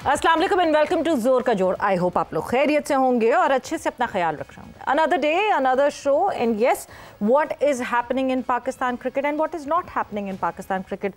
अस्सलाम वालेकुम and welcome to Zor का जोर। आई होप आप लोग खैरियत से होंगे और अच्छे से अपना ख्याल रख रहे होंगे। Another day another show and yes what is happening in Pakistan cricket and what is not happening in Pakistan cricket.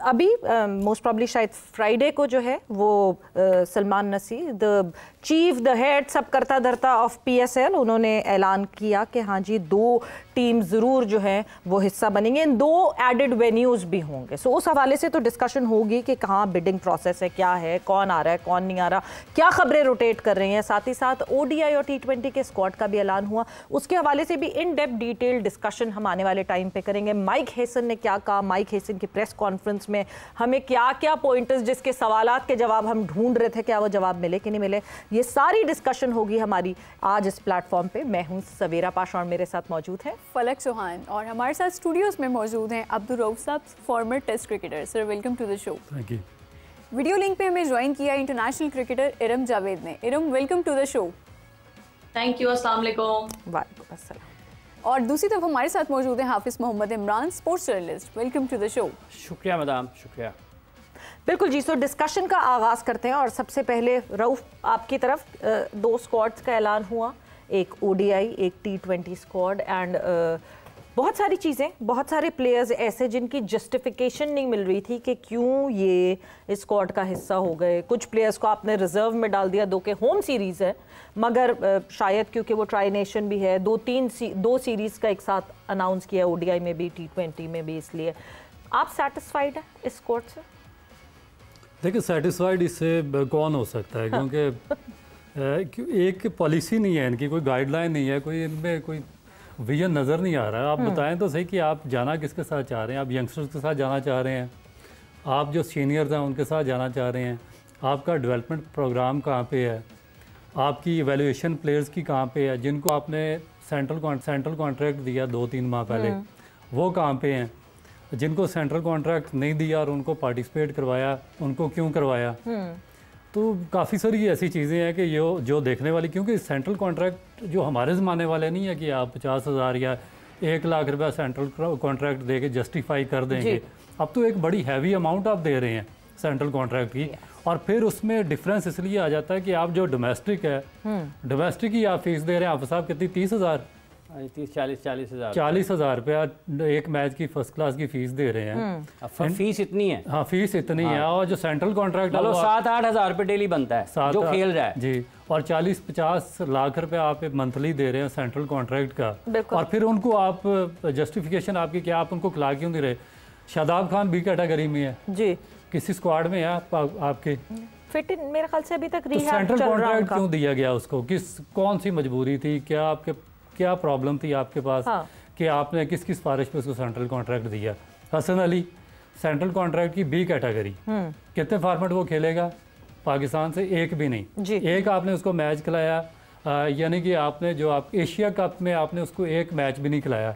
अभी मोस्ट प्रॉब्ली शायद फ्राइडे को जो है वो सलमान नसी द चीफ द हेड सब करता धरता ऑफ PSL उन्होंने ऐलान किया कि हाँ जी 2 टीम ज़रूर जो है वो हिस्सा बनेंगे, इन 2 एडेड वेन्यूज़ भी होंगे। सो उस हवाले से तो डिस्कशन होगी कि कहाँ बिडिंग प्रोसेस है, क्या है, कौन आ रहा है, कौन नहीं आ रहा, क्या खबरें रोटेट कर रही हैं। साथ ही साथ ODI और T20 के स्क्वाड का भी ऐलान हुआ, उसके हवाले से भी इन डेप्थ डिटेल डिस्कशन हम आने वाले टाइम पे करेंगे। माइक हेसन ने क्या कहा, माइक हेसन की प्रेस कॉन्फ्रेंस में हमें क्या क्या पॉइंटर्स जिसके सवालात के जवाब हम ढूंढ रहे थे, क्या वो जवाब मिले कि नहीं मिले, ये सारी डिस्कशन होगी हमारी आज इस प्लेटफॉर्म पे। मैं हूं सवेरा पाशा और मेरे साथ मौजूद है फलक चौहान और हमारे साथ स्टूडियोज में मौजूद हैं Abdul Rauf sahab, former test cricketer. Sir welcome to the show. Thank you. Video link पे हमें ज्वाइन किया इंटरनेशनल क्रिकेटर इरम जावेद ने। Iram welcome to the show. Thank you, अस्सलाम वालेकुम। वालेकुम अस्सलाम। और दूसरी तरफ हमारे साथ मौजूद हैं Hafiz Mohammad Imran, sports journalist. Welcome to the show. शुक्रिया मैडम, शुक्रिया। बिल्कुल जी। सो डिस्कशन का आगाज़ करते हैं और सबसे पहले रऊफ आपकी तरफ 2 स्क्वाड्स का ऐलान हुआ, एक ODI एक T20 स्क्वाड एंड बहुत सारी चीज़ें, बहुत सारे प्लेयर्स ऐसे जिनकी जस्टिफिकेशन नहीं मिल रही थी कि क्यों ये इस स्क्वाड का हिस्सा हो गए। कुछ प्लेयर्स को आपने रिजर्व में डाल दिया, 2 के होम सीरीज़ है, मगर शायद क्योंकि वो ट्राई नेशन भी है, 2 सीरीज़ का एक साथ अनाउंस किया ODI में भी T20 में भी, इसलिए आप सेटिस्फाइड हैं इस स्क्वाड से? देखिए सेटिस्फाइड इससे कौन हो सकता है, क्योंकि एक पॉलिसी नहीं है इनकी, कोई गाइडलाइन नहीं है, कोई इनमें कोई विजन नज़र नहीं आ रहा है। आप बताएं तो सही कि आप जाना किसके साथ चाह रहे हैं। आप यंगस्टर्स के साथ जाना चाह रहे हैं, आप जो सीनियर्स हैं उनके साथ जाना चाह रहे हैं, आपका डेवलपमेंट प्रोग्राम कहाँ पे है, आपकी एवेल्यूएशन प्लेयर्स की कहाँ पे है, जिनको आपने सेंट्रल कॉन्ट्रैक्ट दिया 2-3 माह पहले वो कहाँ पे हैं, जिनको सेंट्रल कॉन्ट्रैक्ट नहीं दिया और उनको पार्टिसिपेट करवाया, उनको क्यों करवाया। तो काफ़ी सारी ऐसी चीज़ें हैं कि जो देखने वाली, क्योंकि सेंट्रल कॉन्ट्रैक्ट जो हमारे ज़माने वाले नहीं है कि आप 50,000 या 1 लाख रुपया सेंट्रल कॉन्ट्रैक्ट दे के जस्टिफाई कर देंगे। अब तो एक बड़ी हैवी अमाउंट आप दे रहे हैं सेंट्रल कॉन्ट्रैक्ट की, और फिर उसमें डिफरेंस इसलिए आ जाता है कि आप जो डोमेस्टिक है, डोमेस्टिक की आप फीस दे रहे हैं, आप साहब कितनी 30,000 40,000 रुपया एक मैच की फर्स्ट क्लास की फीस दे रहे हैं। फीस इतनी है। हाँ फीस इतनी है, और जो सेंट्रल कॉन्ट्रैक्ट 7-8 हज़ार रुपये डेली बनता है जो खेल रहा है जी, और 40-50 लाख रुपया आप मंथली दे रहे हैं सेंट्रल कॉन्ट्रैक्ट का, और फिर उनको आप जस्टिफिकेशन आपकी क्या, आप उनको खिला क्यों दे रहे। शादाब खान B कैटेगरी में है जी, किसी स्क्वाड में है आपके फिट इन, मेरे ख्याल से अभी तक रिहैब सेंट्रल कॉन्ट्रैक्ट क्यों दिया गया उसको, कौन सी मजबूरी थी, क्या प्रॉब्लम थी आपके पास कि आपने किसकी सिफारिश पे उसको सेंट्रल कॉन्ट्रैक्ट दिया। हसन अली सेंट्रल कॉन्ट्रैक्ट की B कैटेगरी, कितने फॉर्मेट वो खेलेगा पाकिस्तान से, एक भी नहीं। एक आपने उसको मैच खिलाया, यानी कि आपने जो आप एशिया कप में आपने उसको एक मैच भी नहीं खिलाया।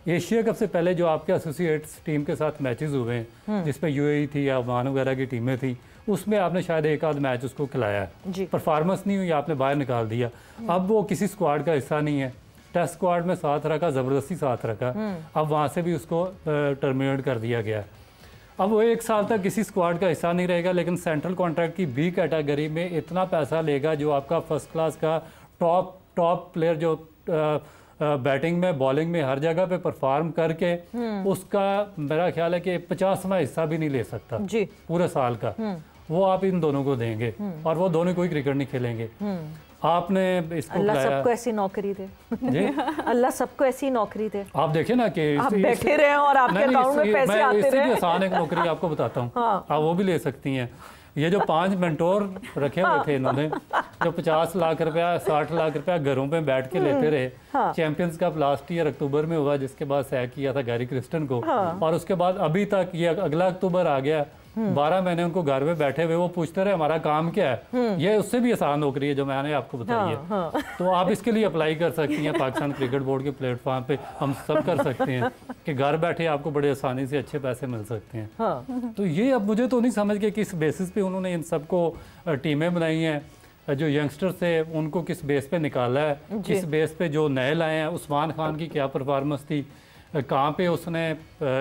एशिया कप से पहले जो आपके एसोसिएट्स टीम के साथ मैचेस हुए हैं जिसमें UAE थी या ओमान वगैरह की टीमें थी, उसमें आपने शायद 1 आध मैच उसको खिलाया, परफॉर्मेंस नहीं हुई, आपने बाहर निकाल दिया। अब वो किसी स्क्वाड का हिस्सा नहीं है, टेस्ट स्क्वाड में साथ रखा, ज़बरदस्ती साथ रखा, अब वहाँ से भी उसको टर्मिनेट कर दिया गया। अब वो 1 साल तक किसी स्क्वाड का हिस्सा नहीं रहेगा, लेकिन सेंट्रल कॉन्ट्रैक्ट की B कैटेगरी में इतना पैसा लेगा जो आपका फर्स्ट क्लास का टॉप प्लेयर जो बैटिंग में बॉलिंग में हर जगह पे परफॉर्म करके उसका मेरा ख्याल है कि 50वां हिस्सा भी नहीं ले सकता जी पूरे साल का, वो आप इन दोनों को देंगे, और वो दोनों कोई क्रिकेट नहीं खेलेंगे। आपने इसको अल्लाह सबको ऐसी नौकरी दे जी, अल्लाह सबको ऐसी नौकरी दे। आप देखिए ना कि आप बैठे रहे और आपके अकाउंट में पैसे आते रहे। इससे भी आसान एक नौकरी आपको बताता हूँ, आप वो भी ले सकती हैं। ये जो 5 मेंटोर रखे हुए थे इन्होंने, जो 50 लाख रुपया 60 लाख रुपया घरों पे बैठ के लेते रहे। चैंपियंस कप लास्ट ईयर अक्टूबर में हुआ, जिसके बाद सैक किया था गैरी क्रिस्टन को, और उसके बाद अभी तक ये अगला अक्टूबर आ गया, 12 महीने उनको घर में बैठे हुए वो पूछते रहे हमारा काम क्या है। ये उससे भी आसान नौकरी है जो मैंने आपको बताई है। तो आप इसके लिए अप्लाई कर सकती हैं पाकिस्तान क्रिकेट बोर्ड के प्लेटफॉर्म पे, हम सब कर सकते हैं कि घर बैठे आपको बड़े आसानी से अच्छे पैसे मिल सकते हैं। तो ये अब मुझे तो नहीं समझ के किस बेसिस पे उन्होंने इन सबको टीमें बनाई हैं, जो यंगस्टर्स थे उनको किस बेस पे निकाला है, किस बेस पे जो नए लाए हैं। उस्मान खान की क्या परफॉर्मेंस थी, कहाँ पे उसने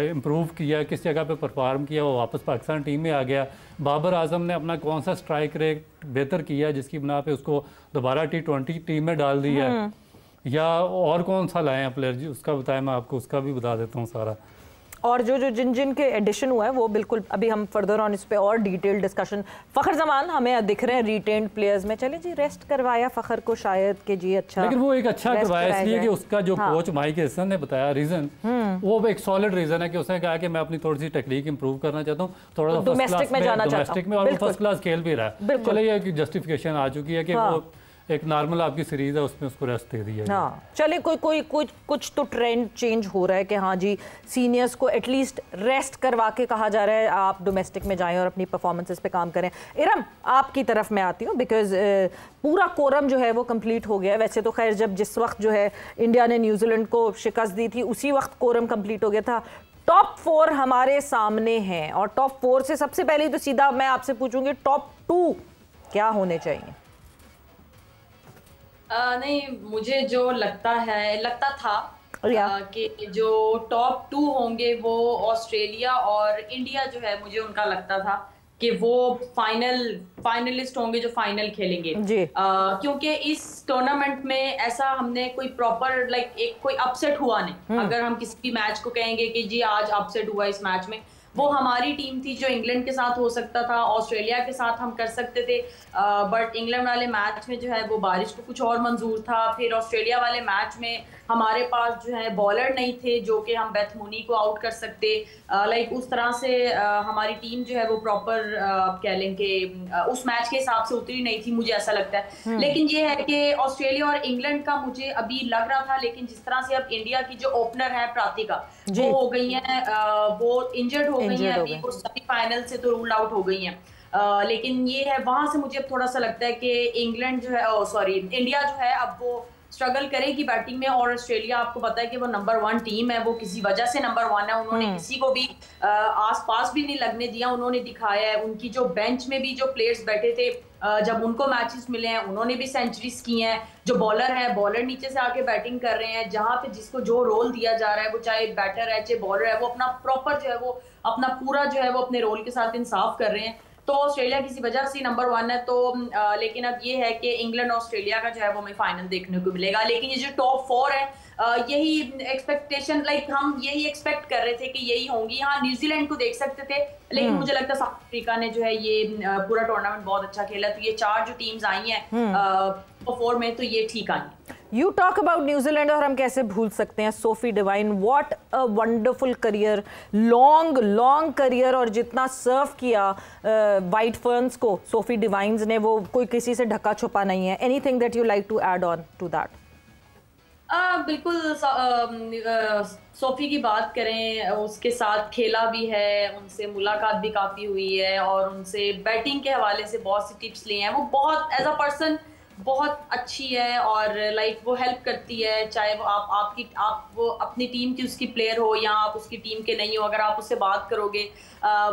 इम्प्रूव किया, किस जगह पे परफॉर्म किया, वो वापस पाकिस्तान टीम में आ गया। बाबर आजम ने अपना कौन सा स्ट्राइक रेट बेहतर किया जिसकी बिना पे उसको दोबारा T20 टीम में डाल दिया, या और कौन सा लाए हैं प्लेयर जी, उसका बताएं, मैं आपको उसका भी बता देता हूँ सारा। और जो जिन के एडिशन हुआ है वो बिल्कुल अभी हम फर्दर ऑन इस पे और डिटेल डिस्कशन। फ़खर जमान हमें दिख रहे हैं रिटेन्ड प्लेयर्स में, चले जी रेस्ट करवाया फ़खर को शायद कि जी अच्छा, लेकिन वो एक अच्छा करवाया इसलिए कि उसका जो कोच माइक हसन ने बताया रीज़न, वो एक सॉलिड रीज़न है कि उसने कहा कि मैं अपनी थोड़ी सी टेक्निक इंप्रूव करना चाहता हूँ, थोड़ा सा डोमेस्टिक में जाना चाहता हूँ, डोमेस्टिक में, और फर्स्ट क्लास खेल भी रहा है। चले ये जस्टिफिकेशन आ चुकी है कि वो एक नॉर्मल आपकी सीरीज है उसमें उसको रेस्ट दे दिया। हाँ चले कुछ तो ट्रेंड चेंज हो रहा है कि हाँ जी सीनियर्स को एटलीस्ट रेस्ट करवा के कहा जा रहा है आप डोमेस्टिक में जाएं और अपनी परफॉर्मेंसेस पे काम करें। इरम आपकी तरफ मैं आती हूँ बिकॉज पूरा कोरम जो है वो कंप्लीट हो गया है। वैसे तो खैर जब जिस वक्त जो है इंडिया ने न्यूजीलैंड को शिकस्त दी थी उसी वक्त कोरम कंप्लीट हो गया था। टॉप 4 हमारे सामने हैं और टॉप 4 से सबसे पहले तो सीधा मैं आपसे पूछूंगी टॉप 2 क्या होने चाहिए? नहीं, मुझे जो लगता था कि जो टॉप 2 होंगे वो ऑस्ट्रेलिया और इंडिया जो है, मुझे उनका लगता था कि वो फाइनलिस्ट होंगे जो फाइनल खेलेंगे क्योंकि इस टूर्नामेंट में ऐसा हमने कोई प्रॉपर एक कोई अपसेट हुआ नहीं। अगर हम किसी भी मैच को कहेंगे कि जी आज अपसेट हुआ इस मैच में, वो हमारी टीम थी जो इंग्लैंड के साथ हो सकता था, ऑस्ट्रेलिया के साथ हम कर सकते थे, बट इंग्लैंड वाले मैच में जो है वो बारिश को कुछ और मंजूर था। फिर ऑस्ट्रेलिया वाले मैच में हमारे पास जो है बॉलर नहीं थे जो कि हम बेथ मूनी को आउट कर सकते, उस तरह से हमारी टीम जो है वो प्रॉपर कह लें कि उस मैच के हिसाब से उतरी नहीं थी, मुझे ऐसा लगता है। लेकिन ये है कि ऑस्ट्रेलिया और इंग्लैंड का मुझे अभी लग रहा था, लेकिन जिस तरह से अब इंडिया की जो ओपनर है प्रातिका वो हो गई है, वो इंजर्ड हो गई है, अभी वो सेमीफाइनल से तो रूल आउट हो गई है। लेकिन ये है वहां से मुझे अब थोड़ा सा लगता है कि इंग्लैंड जो है इंडिया जो है अब वो स्ट्रगल करेगी बैटिंग में, और ऑस्ट्रेलिया आपको पता है कि वो नंबर 1 टीम है, वो किसी वजह से नंबर 1 है। उन्होंने किसी को भी आसपास भी नहीं लगने दिया, उन्होंने दिखाया है। उनकी जो बेंच में भी जो प्लेयर्स बैठे थे जब उनको मैचेस मिले हैं उन्होंने भी सेंचुरीज की हैं। जो बॉलर है, बॉलर नीचे से आके बैटिंग कर रहे हैं, जहां पे जिसको जो रोल दिया जा रहा है, वो चाहे बैटर है चाहे बॉलर है, वो अपना प्रॉपर जो है वो अपना पूरा जो है वो अपने रोल के साथ इंसाफ कर रहे हैं। तो ऑस्ट्रेलिया किसी वजह से नंबर 1 है। तो लेकिन अब ये है कि इंग्लैंड ऑस्ट्रेलिया का जो है वो हमें फाइनल देखने को मिलेगा। लेकिन ये जो टॉप 4 है यही एक्सपेक्टेशन हम यही एक्सपेक्ट कर रहे थे कि यही होंगी। हाँ, न्यूजीलैंड को देख सकते थे, लेकिन मुझे लगता है साउथ अफ्रीका ने जो है ये पूरा टूर्नामेंट बहुत अच्छा खेला। तो ये 4 जो टीम्स आई हैं टॉप 4 में, तो ये ठीक I. You talk about New Zealand और हम कैसे भूल सकते हैं Sophie Devine. What a wonderful career, long career, और जितना सर्व किया वाइट फर्न्स को सोफी डिवाइन्स ने, वो कोई किसी से ढका छुपा नहीं है। Anything that you like to add on to that? बिल्कुल, सोफी की बात करें, उसके साथ खेला भी है, उनसे मुलाकात भी काफ़ी हुई है और उनसे बैटिंग के हवाले से बहुत सी टिप्स लिए हैं। वो बहुत एज अ पर्सन बहुत अच्छी है और वो हेल्प करती है, चाहे वो आप वो अपनी टीम की उसकी प्लेयर हो या आप उसकी टीम के नहीं हो। अगर आप उससे बात करोगे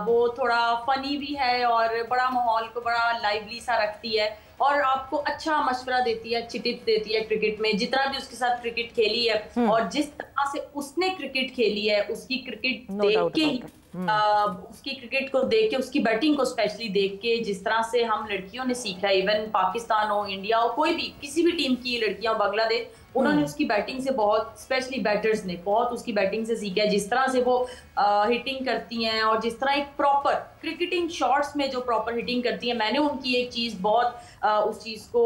वो थोड़ा फनी भी है और बड़ा माहौल को बड़ा लाइवली सा रखती है और आपको अच्छा मशवरा देती है, अच्छी टिप्स देती है क्रिकेट में। जितना भी उसके साथ क्रिकेट खेली है और जिस तरह से उसने क्रिकेट खेली है, उसकी क्रिकेट देख के ही उसकी क्रिकेट को देख के, उसकी बैटिंग को स्पेशली देख के, जिस तरह से हम लड़कियों ने सीखा, इवन पाकिस्तान हो, इंडिया हो, कोई भी किसी भी टीम की लड़कियां, बांग्लादेश, उन्होंने उसकी बैटिंग से बहुत, स्पेशली बैटर्स ने बहुत उसकी बैटिंग से सीखा है। जिस तरह से वो हिटिंग करती हैं और जिस तरह एक प्रॉपर क्रिकेटिंग शॉट्स में जो प्रॉपर हिटिंग करती हैं, मैंने उनकी एक चीज बहुत उस चीज को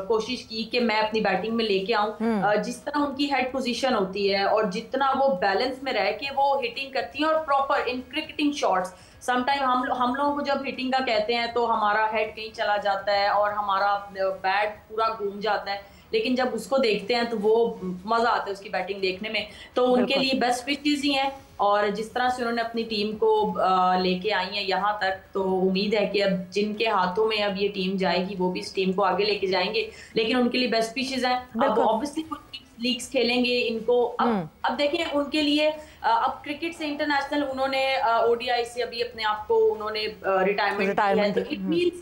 कोशिश की कि मैं अपनी बैटिंग में लेके आऊं। जिस तरह उनकी हेड पोजीशन होती है और जितना वो बैलेंस में रह के वो हिटिंग करती हैं और प्रॉपर इन क्रिकेटिंग शॉट्स। समटाइम हम लोगों को जब हिटिंग का कहते हैं तो हमारा हेड कहीं चला जाता है और हमारा बैट पूरा घूम जाता है, लेकिन जब उसको देखते हैं तो वो मजा आता है उसकी बैटिंग देखने में। तो उनके लिए बेस्ट विशेस ही हैं और जिस तरह से उन्होंने अपनी टीम को लेके आई है यहाँ तक, तो उम्मीद है कि अब जिनके हाथों में अब ये टीम जाएगी वो भी इस टीम को आगे लेके जाएंगे। लेकिन उनके लिए बेस्ट विशेस हैं। अब ऑब्वियसली लीग्स खेलेंगे इनको। अब देखिए उनके लिए अब क्रिकेट से इंटरनेशनल उन्होंने ओडीआई से अभी अपने आप को उन्होंने रिटायरमेंट है, तो इट मींस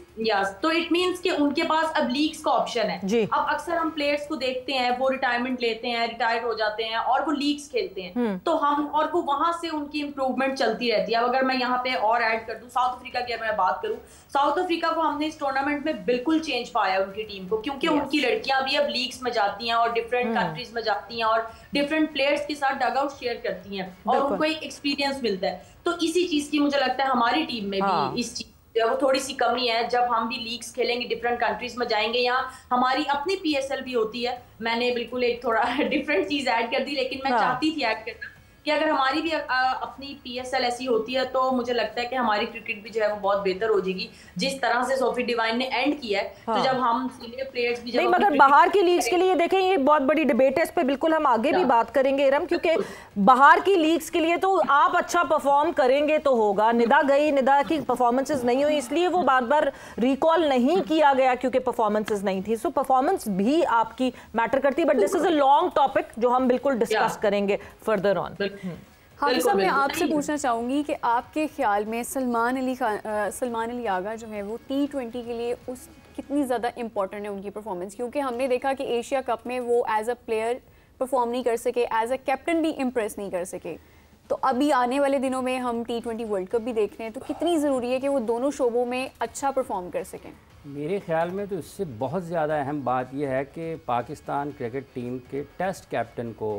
तो इट मींस कि उनके पास अब लीग्स का ऑप्शन है। अब अक्सर हम प्लेयर्स को देखते हैं वो रिटायरमेंट लेते हैं, रिटायर हो जाते हैं और वो लीग्स खेलते हैं, तो हम और वो वहां से उनकी इंप्रूवमेंट चलती रहती है। अब अगर मैं यहाँ पे और ऐड कर दूं साउथ अफ्रीका की अगर मैं बात करूं, साउथ अफ्रीका को हमने इस टूर्नामेंट में बिल्कुल चेंज पाया उनकी टीम को, क्योंकि उनकी लड़कियां भी अब लीग्स में जाती हैं और डिफरेंट कंट्रीज में जाती हैं और डिफरेंट प्लेयर्स के साथ डग आउट शेयर करती हैं और उनको एक एक्सपीरियंस मिलता है। तो इसी चीज की मुझे लगता है हमारी टीम में भी इस चीज वो थोड़ी सी कमी है। जब हम भी लीग्स खेलेंगे, डिफरेंट कंट्रीज में जाएंगे, यहाँ हमारी अपनी पीएसएल भी होती है। मैंने बिल्कुल एक थोड़ा डिफरेंट चीज ऐड कर दी, लेकिन मैं चाहती थी ऐड करना कि अगर हमारी भी अपनी पीएसएल ऐसी होती है तो मुझे लगता है कि हमारी क्रिकेट भी जो है वो बहुत बेहतर हो जाएगी, जिस तरह से सोफी डिवाइन ने एंड किया है। तो जब हम सीनियर प्लेयर्स भी नहीं, मगर बाहर की लीग्स के लिए देखें, ये बहुत बड़ी डिबेट है, इस पे बिल्कुल हम आगे भी बात करेंगे इरम, क्योंकि बाहर की लीग्स के लिए तो आप अच्छा परफॉर्म करेंगे तो होगा। निदा गई, निदा की परफॉर्मेंसेज नहीं हुई, इसलिए वो बार बार रिकॉल नहीं किया गया क्योंकि परफॉर्मेंसेज नहीं थी। सो परफॉर्मेंस भी आपकी मैटर करती, but this is a long topic जो हम बिल्कुल डिस्कस करेंगे फर्दर ऑन। हाफिज साहब, मैं आपसे पूछना चाहूँगी कि आपके ख्याल में सलमान अली आगा जो है वो T20 के लिए उस कितनी ज़्यादा इम्पॉर्टेंट है उनकी परफॉर्मेंस, क्योंकि हमने देखा कि एशिया कप में वो एज अ प्लेयर परफॉर्म नहीं कर सके, एज अ कैप्टन भी इम्प्रेस नहीं कर सके। तो अभी आने वाले दिनों में हम T20 वर्ल्ड कप भी देख रहे हैं, तो कितनी ज़रूरी है कि वो दोनों शोबों में अच्छा परफॉर्म कर सकें? मेरे ख्याल में तो इससे बहुत ज़्यादा अहम बात यह है कि पाकिस्तान क्रिकेट टीम के टेस्ट कैप्टन को,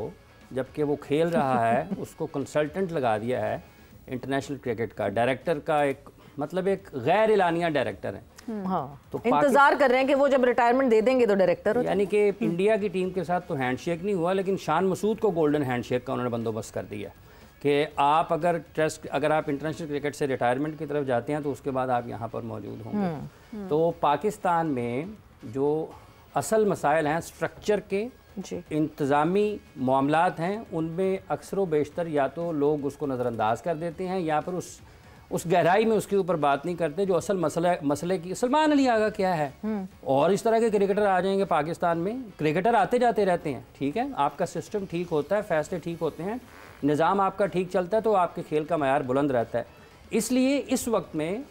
जबकि वो खेल रहा है, उसको कंसल्टेंट लगा दिया है इंटरनेशनल क्रिकेट का, डायरेक्टर का, एक मतलब एक गैर एलानिया डायरेक्टर है। तो इंतजार कर रहे हैं कि वो जब रिटायरमेंट दे देंगे तो डायरेक्टर, यानी कि इंडिया की टीम के साथ तो हैंडशेक नहीं हुआ, लेकिन शान मसूद को गोल्डन हैंडशेक का उन्होंने बंदोबस्त कर दिया कि आप अगर आप इंटरनेशनल क्रिकेट से रिटायरमेंट की तरफ जाते हैं तो उसके बाद आप यहाँ पर मौजूद होंगे। तो पाकिस्तान में जो असल मसाइल हैं स्ट्रक्चर के, इंतज़ामी मामलात हैं, उनमें अक्सर व बेशतर या तो लोग उसको नज़रअंदाज कर देते हैं या फिर उस गहराई में उसके ऊपर बात नहीं करते जो असल मसले की। सलमान अली आगा क्या है, और इस तरह के क्रिकेटर आ जाएंगे पाकिस्तान में। क्रिकेटर आते जाते रहते हैं, ठीक है, आपका सिस्टम ठीक होता है, फैसले ठीक होते हैं, निज़ाम आपका ठीक चलता है, तो आपके खेल का मयार बुलंद रहता है। इसलिए इस वक्त में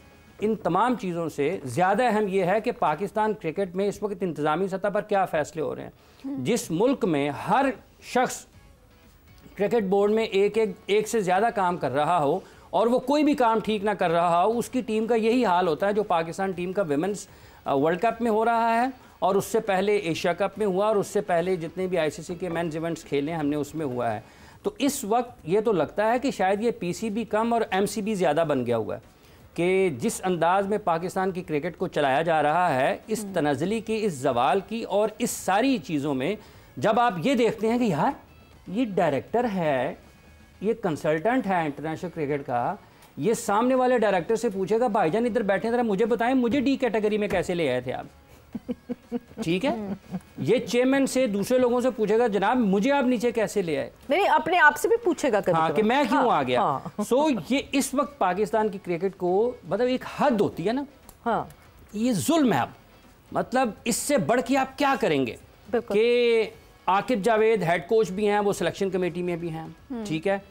इन तमाम चीज़ों से ज़्यादा अहम यह है कि पाकिस्तान क्रिकेट में इस वक्त इंतज़ामी सतह पर क्या फ़ैसले हो रहे हैं। जिस मुल्क में हर शख्स क्रिकेट बोर्ड में एक से ज़्यादा काम कर रहा हो और वो कोई भी काम ठीक ना कर रहा हो, उसकी टीम का यही हाल होता है जो पाकिस्तान टीम का विमेंस वर्ल्ड कप में हो रहा है, और उससे पहले एशिया कप में हुआ, और उससे पहले जितने भी आईसीसी के मेंस इवेंट्स खेले हमने उसमें हुआ है। तो इस वक्त ये तो लगता है कि शायद ये पीसीबी कम और एमसीबी ज़्यादा बन गया हुआ है कि जिस अंदाज में पाकिस्तान की क्रिकेट को चलाया जा रहा है, इस तनज़ली की, इस जवाल की और इस सारी चीज़ों में जब आप ये देखते हैं कि यार ये डायरेक्टर है, ये कंसल्टेंट है इंटरनेशनल क्रिकेट का, ये सामने वाले डायरेक्टर से पूछेगा भाईजान इधर बैठे ज़रा मुझे बताएं मुझे डी कैटेगरी में कैसे ले आए थे आप, ठीक है। ये चेयरमैन से दूसरे लोगों से पूछेगा जनाब मुझे आप नीचे कैसे ले आए, नहीं अपने आप से भी पूछेगा कभी हाँ, कि मैं क्यों आ गया। सो ये इस वक्त पाकिस्तान की क्रिकेट को मतलब एक हद होती है ना, ये जुल्म है। अब मतलब इससे बढ़ के आप क्या करेंगे कि आकिब जावेद हेड कोच भी हैं, वो सिलेक्शन कमेटी में भी हैं, ठीक है।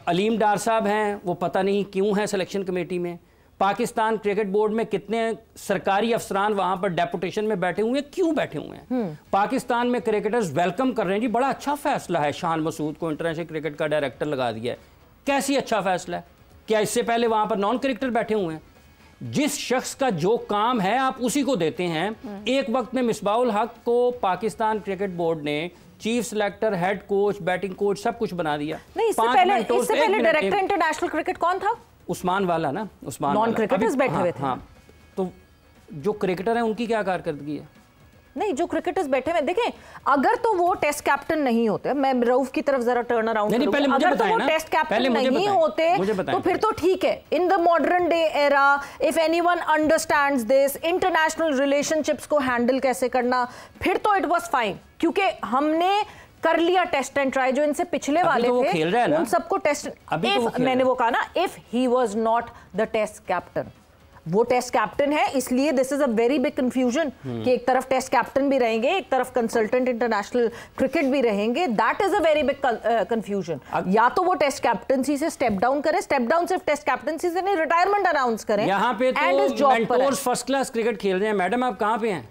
अलीम डार साहब हैं, वो पता नहीं क्यों हैं सिलेक्शन कमेटी में। पाकिस्तान क्रिकेट बोर्ड में कितने सरकारी अफसरान वहां पर डेपुटेशन में बैठे हुए हैं, क्यों बैठे हुए हैं। पाकिस्तान में क्रिकेटर्स वेलकम कर रहे हैं, जी बड़ा अच्छा फैसला है, शान मसूद को इंटरनेशनल क्रिकेट का डायरेक्टर लगा दिया है, कैसी अच्छा फैसला है। क्या इससे पहले वहां पर नॉन क्रिकेटर बैठे हुए हैं। जिस शख्स का जो काम है आप उसी को देते हैं। एक वक्त में मिसबाउल हक को पाकिस्तान क्रिकेट बोर्ड ने chief selector, head coach, batting coach सब कुछ बना दिया। नहीं, इससे पहले डायरेक्टर इंटरनेशनल क्रिकेट कौन था? उस्मान वाला ना, उस्मान नॉन क्रिकेटर्स बैठे हुए थे। हाँ, तो जो क्रिकेटर हैं उनकी क्या कारकर्दगी है? नहीं, जो क्रिकेटर्स बैठे हुए देखें, अगर तो वो टेस्ट कैप्टन नहीं होते, मैं रऊफ की तरफ जरा टर्न अराउंड करूं, अगर तो वो टेस्ट कैप्टन नहीं होते तो फिर तो ठीक है। In the modern day era if anyone understands this international relationships को हैंडल कैसे करना, फिर तो इट वाज फाइन, क्योंकि हमने कर लिया टेस्ट एंड ट्राई। जो इनसे पिछले वाले तो थे उन सबको टेस्ट, मैंने वो कहा ना, if he was not the test captain, वो टेस्ट कैप्टन है, इसलिए this is a very big confusion कि एक तरफ टेस्ट कैप्टन भी रहेंगे, एक तरफ कंसल्टेंट इंटरनेशनल क्रिकेट भी रहेंगे। That is a very big confusion. या तो वो टेस्ट कैप्टनसी से स्टेप डाउन करें, स्टेप डाउन सिर्फ टेस्ट कैप्टनसी से नहीं, रिटायरमेंट अनाउंस करें। यहाँ पे तो मेंटोर्स फर्स्ट क्लास क्रिकेट खेल रहे हैं। मैडम आप कहाँ पे हैं?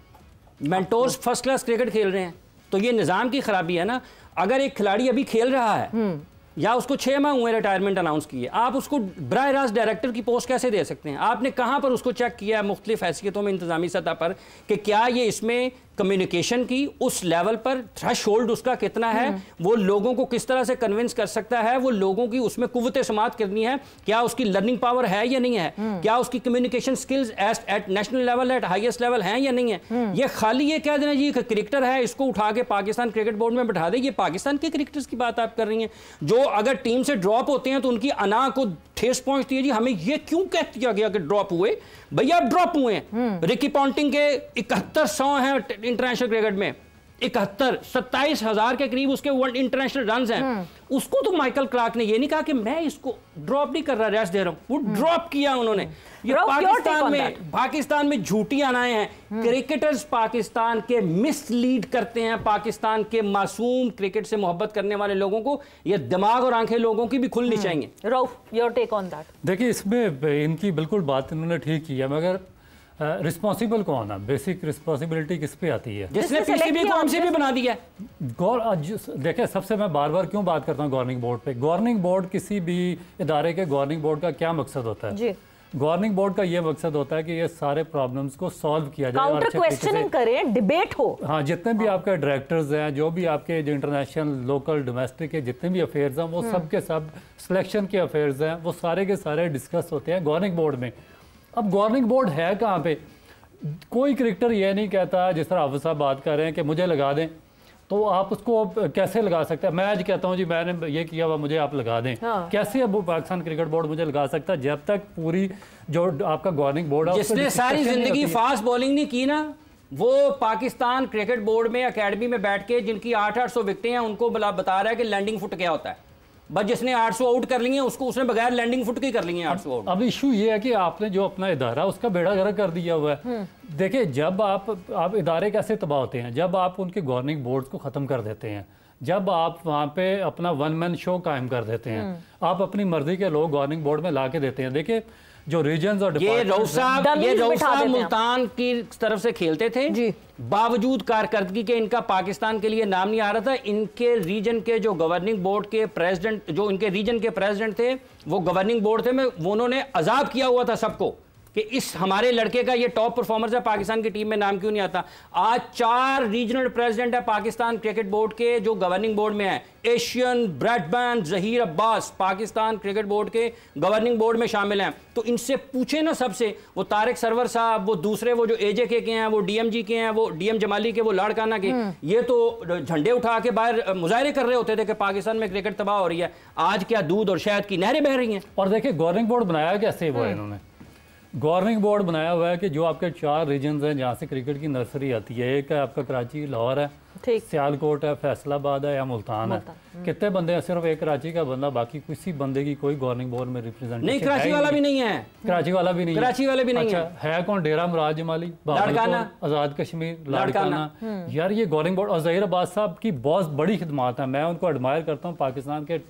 मेंटोर्स फर्स्ट क्लास क्रिकेट खेल रहे हैं, तो ये निजाम की खराबी है ना। अगर एक खिलाड़ी अभी खेल रहा है या उसको 6 माह हुए रिटायरमेंट अनाउंस किए, आप उसको बराह रास्त डायरेक्टर की पोस्ट कैसे दे सकते हैं? आपने कहाँ पर उसको चेक किया मुख्तलिफ हैसियतों में इंतजामी सतह पर कि क्या ये इसमें कम्युनिकेशन की उस लेवल पर थ्रेशोल्ड उसका कितना है, वो लोगों को किस तरह से कन्विंस कर सकता है, वो लोगों की उसमें कुव्वत समात करनी है, क्या उसकी लर्निंग पावर है या नहीं है, क्या उसकी communication skills at national level at highest level हैं या नहीं है। ये खाली ये कह देना जी क्रिकेटर है इसको उठा के पाकिस्तान क्रिकेट बोर्ड में बैठा दे, ये पाकिस्तान के क्रिकेटर्स की बात आप कर रही हैं जो अगर टीम से ड्रॉप होते हैं तो उनकी अना को ठेस पहुंचती है। जी हमें ये क्यों कह दिया गया कि ड्रॉप हुए? भैया आप ड्रॉप हुए हैं। रिकी पॉन्टिंग के 7100 हैं इंटरनेशनल क्रिकेट में, 71 27,000 के करीब उसके वर्ल्ड इंटरनेशनल रन्स हैं। उसको तो माइकल क्लार्क ने ये नहीं कहा कि मैं इसको ड्रॉप नहीं कर रहा, रेस्ट दे रहा हूं, वो ड्रॉप किया उन्होंने। ये पाकिस्तान में झूठी अनाएं हैं। क्रिकेटर्स पाकिस्तान के मिसलीड करते हैं पाकिस्तान के मासूम क्रिकेट से मोहब्बत करने वाले लोगों को। ये दिमाग और आंखें लोगों की भी खुलनी चाहिए। Rauf, your take on that. देखिए इसमें इनकी बिल्कुल बात इन्होंने ठीक की है, मगर रिस्पॉन्सिबल कौन है? बेसिक रिस्पॉन्सिबिलिटी किस पे आती है? जिसने पीसीबी को एमसीबी बना दिया। देखिए सबसे मैं बार बार क्यों बात करता हूँ गवर्निंग बोर्ड पे। गवर्निंग बोर्ड किसी भी इदारे के गवर्निंग बोर्ड का क्या मकसद होता है जी? गवर्निंग बोर्ड का ये मकसद होता है कि ये सारे प्रॉब्लम्स को सॉल्व किया जाए, काउंटर क्वेश्चनिंग करें, डिबेट हो। हाँ, जितने भी आपके डायरेक्टर्स हैं, जो भी आपके जो इंटरनेशनल लोकल डोमेस्टिक के जितने भी अफेयर्स हैं, वो सब के सब सिलेक्शन के अफेयर्स हैं, वो सारे के सारे डिस्कस होते हैं गवर्निंग बोर्ड में। अब गवर्निंग बोर्ड है कहाँ पे? कोई क्रिकेटर ये नहीं कहता, जिस तरह हाफिज साहब बात कर रहे हैं कि मुझे लगा दें, तो आप उसको कैसे लगा सकते हैं? मैं आज कहता हूँ जी मैंने ये किया हुआ, मुझे आप लगा दें। हाँ। कैसे अब पाकिस्तान क्रिकेट बोर्ड मुझे लगा सकता है जब तक पूरी जो आपका गवर्निंग बोर्ड है जिसने सारी जिंदगी फास्ट बॉलिंग नहीं की ना, वो पाकिस्तान क्रिकेट बोर्ड में अकेडमी में बैठ के जिनकी 800 विकेटें हैं उनको बता रहा है कि लैंडिंग फुट क्या होता है। बस जिसने 800 आउट कर लिए उसको उसने बगैर लैंडिंग फुट के कर लिए 800 आउट। अब इशू ये है कि आपने जो अपना इदारा उसका बेड़ा गर्क कर दिया हुआ है। देखिए जब आप इदारे कैसे तबाह होते हैं? जब आप उनके गवर्निंग बोर्ड को ख़त्म कर देते हैं, जब आप वहाँ पे अपना वन मैन शो कायम कर देते हैं, आप अपनी मर्जी के लोग गवर्निंग बोर्ड में ला के देते हैं। देखिए जो रीजन्स और ये रऊफ साहब मुल्तान की तरफ से खेलते थे जी। बावजूद कारकर्दगी के इनका पाकिस्तान के लिए नाम नहीं आ रहा था। इनके रीजन के जो गवर्निंग बोर्ड के प्रेसिडेंट, जो इनके रीजन के प्रेसिडेंट थे, वो गवर्निंग बोर्ड थे, वो उन्होंने अजाब किया हुआ था सबको कि इस हमारे लड़के का ये टॉप परफॉर्मर है, पाकिस्तान की टीम में नाम क्यों नहीं आता। आज 4 रीजनल प्रेसिडेंट है पाकिस्तान क्रिकेट बोर्ड के जो गवर्निंग बोर्ड में है। एशियन, ब्रैडबैन, जहीर अब्बास पाकिस्तान क्रिकेट बोर्ड के गवर्निंग बोर्ड में शामिल हैं। तो इनसे पूछे ना सबसे, वो तारिक सरवर साहब, वो दूसरे वो जो एजेके के हैं, वो डीएमजी के हैं, वो डीएम जमाली के, वो लाड़काना के, ये तो झंडे उठा के बाहर मुजाहरे कर रहे होते थे कि पाकिस्तान में क्रिकेट तबाह हो रही है। आज क्या दूध और शहद की नहरें बह रही हैं। और देखिए गवर्निंग बोर्ड बनाया कैसे हुआ है इन्होंने? गवर्निंग बोर्ड बनाया हुआ है कि जो आपके 4 रीजन्स हैं जहाँ से क्रिकेट की नर्सरी आती है, एक है आपका कराची, लाहौर है, सियालकोट है, फैसलाबाद है या मुल्तान है। कितने बंदे हैं? सिर्फ एक कराची का बंदा, बाकी किसी बंदे की कोई गवर्निंग बोर्ड में रिप्रेजेंट नहीं। कराची वाला भी नहीं है, कराची वाला भी नहीं है, कराची वाले भी नहीं है कौन? डेरा मुराद जमाली, आजाद कश्मीर, लाड़काना। यार ये गवर्निंग बोर्ड और जहीर अब्बास साहब की बहुत बड़ी खिदमत है, मैं उनको एडमायर करता हूँ। पाकिस्तान के